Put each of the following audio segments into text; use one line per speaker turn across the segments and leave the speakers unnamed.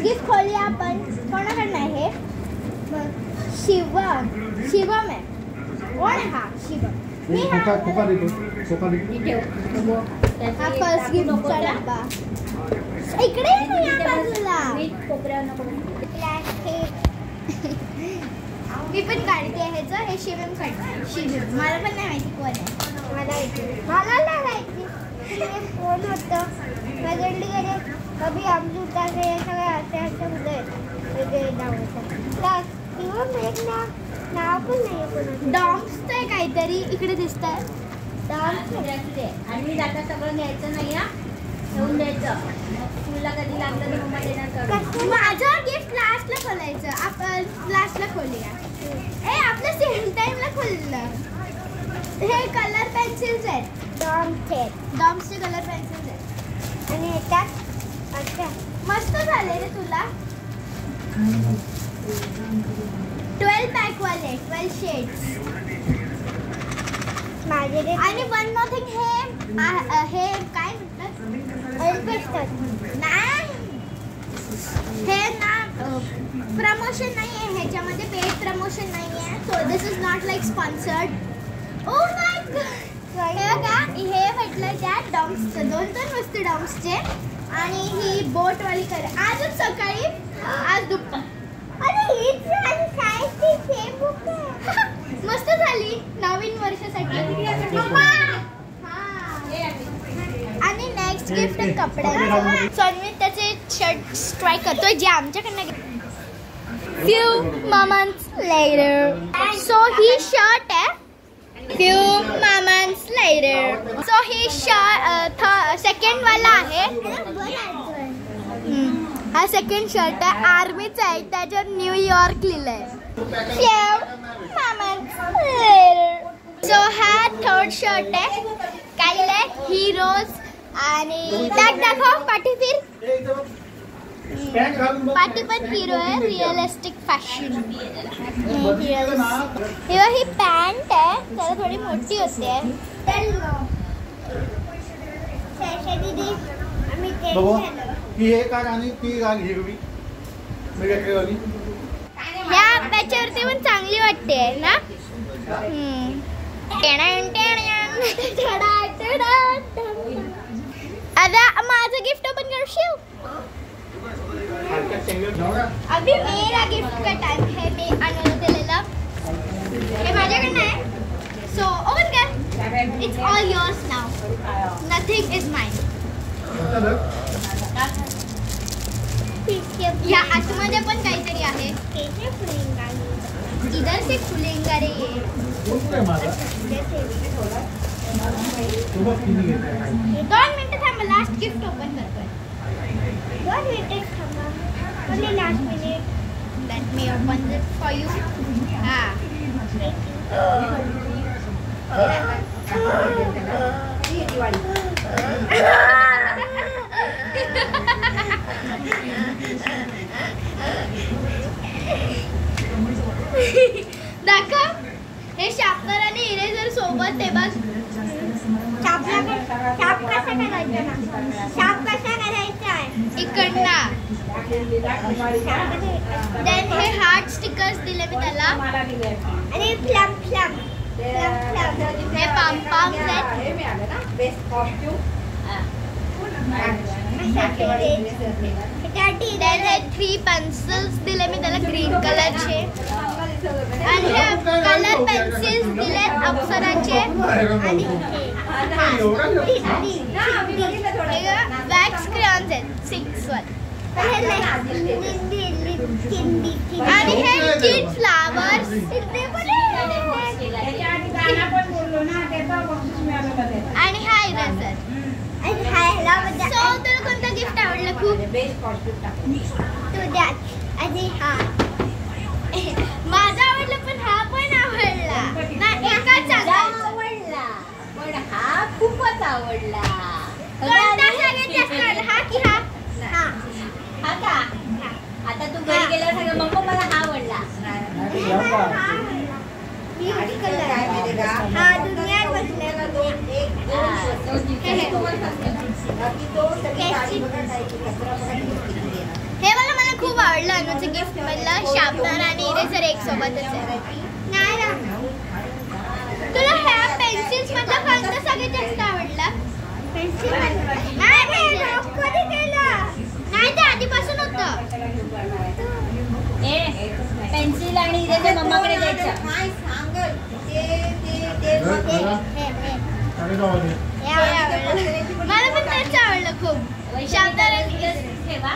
Next gift खोलूया आपण. कोणाकडनं आहे? शिवम आहे. कोण हा? शिवम. मी हा फर्स्ट गिफ्टचा डब्बा इकडे नाही या बाजूला. मी पण काढते ह्याचं. हे शिवम काढते. शिवम मला पण नाही माहिती कोण आहे. मला नाही माहिती कोण होतं. माझ्याकडे गेले कभी अमृता हे सगळे असे मुलं वेगळे नाव होतं. किंवा नाव पण नाही. डॉम्सचं आहे काहीतरी इकडे दिसत आहे.
आणि मी जाता सगळं न्यायचं नाही हा. ठेवून द्यायचं. स्कूलला कधी लागलं तर मम्मा देणार.
माझं गिफ्ट लास्टला खोलायचं. आपण लास्टला खोलूया. आपलं सेम टाइमला खोललं. हे कलर पेन्सिल्स आहेत. डॉम्सचे कलर पेन्सिल्स आहेत. आणि ह्याच्यात अच्छा मस्त झाले रे तुला. 12 पॅक वाले 12 शेड्स माझे. आणि वन मोर थिंग हे काय म्हणतात नाही हे ना प्रमोशन नाही आहे ह्याच्यामध्ये. पेड प्रमोशन नाही आहे. So this is not like sponsored. Oh my God. हे बघा हे भेटलं त्या डॉम्सचं. 2 मस्त डॉम्सचे. आणि ही बोटवाली कर आजच सकाळी आज दुपार. मस्त झाली नवीन वर्षासाठी. आणि नेक्स्ट गिफ्ट कपड्याचं. सन्मित त्याचे शर्ट ट्राय करतोय जे आमच्याकडनं. Few moments later. So he shirt है. Few moments later. So he shirt second वाला आहे. हा सेकंड शर्ट आहे. आर्मीचा आहे. त्याच्यावर न्यूयॉर्क लिहिलंय. Few moments later. So हा थर्ड शर्ट आहे. काय लिहिलंय? हिरोज. आणि टॅग दाखव. पाठी फिर. पाठी पण हिरो आहे. Realistic fashion. ही पॅन्ट आहे. त्याला थोडी मोठी होते. ह्या त्याच्यावरती पण चांगली वाटते ना. आता माझं गिफ्ट ओपन करशील. अभी मेरा गिफ्ट का टाइम है. मी आणून दिलेलं हे माझ्याकडनं आहे. सो ओपन कर. It's all yours now. Nothing is mine. या आतमध्ये पण काहीतरी आहे. इधर से खुलेगा रे. 2 मिनिटं थांबा. लास्ट गिफ्ट ओपन करतोय. 2 मिनिटं थांबा. only last minute. Let me open it for you. दाखव. हे शार्पनर आणि इरेजर सोबत. ते बघ. शार्प कसा करायचा ना. शार्प कसा करायचा आहे इकडनं. देन हे हार्ट स्टिकर्स दिले मी त्याला. आणि फ्लॅम हे पॉम सेट. देन हे 3 पेन्सिल्स दिले मी त्याला ग्रीन कलरचे. आणि हे कलर पेन्सिल्स दिले अप्सराचे. आणि वॅक्स क्रेयॉन्स आहेत 6 वाले. आणि हे किड फ्लावर्स. आणि हा इरेजर. सो तुला कोणतं गिफ्ट आवडलं खूप? आणि हा माझा आवडला. पण हा पण आवडला ना. एकाच आवडला पण हा खूपच आवडला. कोणता सगळ्यात जास्त आवडला? हा की हा? हा का? आता तू घरी गेल्यावर सगळं मग मला हा आवडला. हा दुनियात बसलेला 2 हे मला आमच्या अनुचं गिफ्ट मधलं शार्पनर आणि इरेझर एक सोबतच आहे. नाही ना, तुला ह्या पेन्सिल्स मधलं कोणतं सगळ्यात जास्त आवडलं? पेन्सिल कधी केलं? नाही, ते आधीपासून होतं.
पेन्सिल आणि इरेझर मम्माकडे द्यायचं.
मला पण तेच आवडलं खूप. शार्पनर आणि
ठेवा.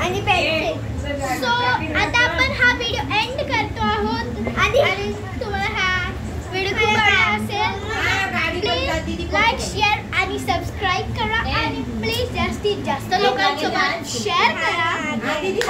आणि पेन्सिल. सो आता आपण हा व्हिडिओ एंड करतो आहोत आणि तुम्हाला हा व्हिडिओ खूप आवडला असेल, प्लीज लाईक, शेअर आणि सबस्क्राईब करा आणि प्लीज जास्तीत जास्त लोकांसोबत शेअर करा आणि प्लीज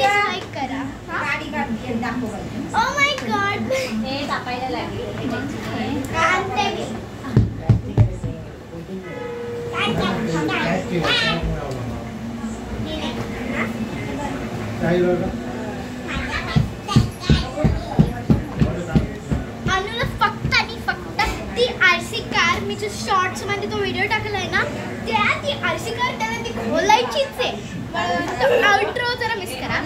लाईक करा. ओ माय गॉड,
हे तापायला लागले.
अनुला फक्त आणि फक्त ती आरसी कार, मी जो शॉर्ट्स मध्ये तो व्हिडिओ टाकलाय ना, त्या ती आरसी कार त्याला ती खोलायचीच आहे. आउट्रो जरा मिस करा.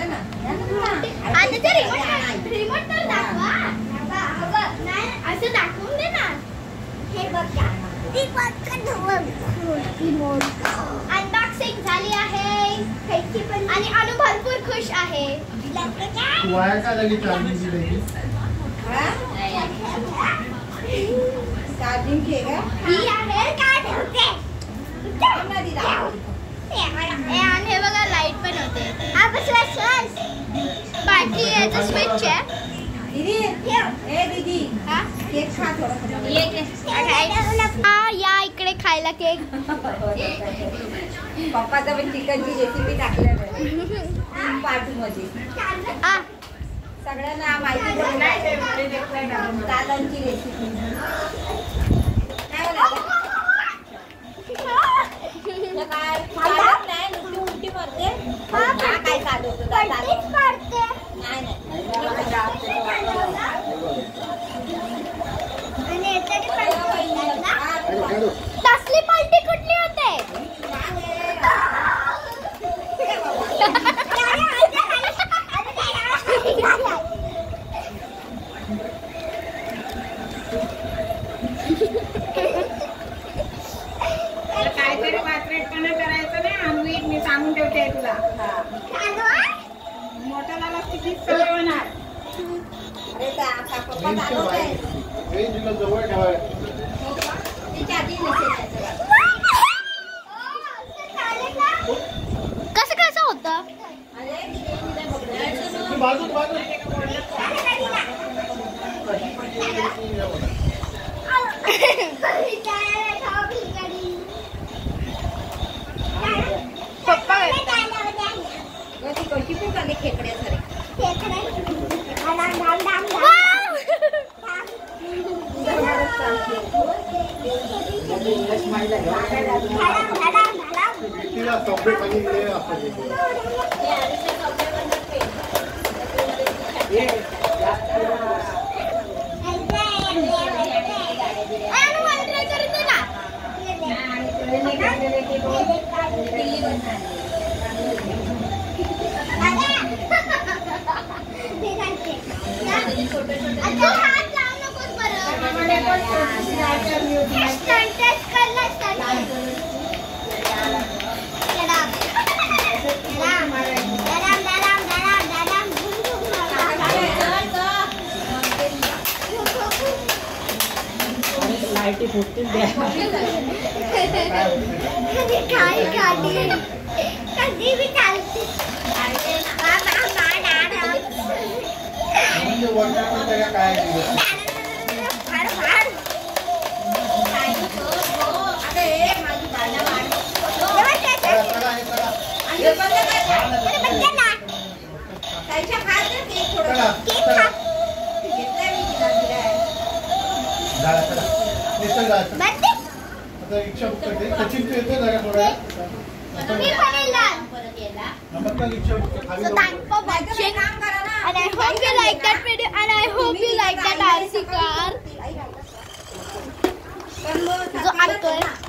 आता ते रिमोट तर दाखवा. नाही, असं दाखवून दे ना. हे बघा, ती अनबॉक्सिंग झाली आहे आणि अनु भरपूर खुश आहे.
वाया का लगी चार्जिंग की लगी?
चार्जिंग केगा?
ही आहे काय ठेवते? आणि हे बघा लाईट पण होते. बाकी याचं स्विच आहे.
दीदी, ए दीदी,
हा?
केक खा थोडा.
या इकडे खायला केक.
पप्पाचा पण चिकनची रेसिपी टाकल्या पार्टीमध्ये. सगळ्यांना माहिती दादांची रेसिपी. उलटी पडते. काय चालू
तसली पार्टी कुठली होते?
काहीतरी वात्रटपणा करायचं नाही. अन्वीत मी सांगून ठेवते तुला. मोठा झाला किती सवय होणार. अरे पप्पा
जवळ ठेवायचं.
कसं कसं होतं?
बाजून
पप्पा
कशी पण झाली खेकड्यासारखी.
तिला कपडे खाली गेले आपण
लाईटी फुटतील द्या.
कधी भी चालते.
काय इच्छा सचिन तू येतो जरा थोडा.
So thanks for watching and I hope you like that video and I hope you like that RC car. लावतोय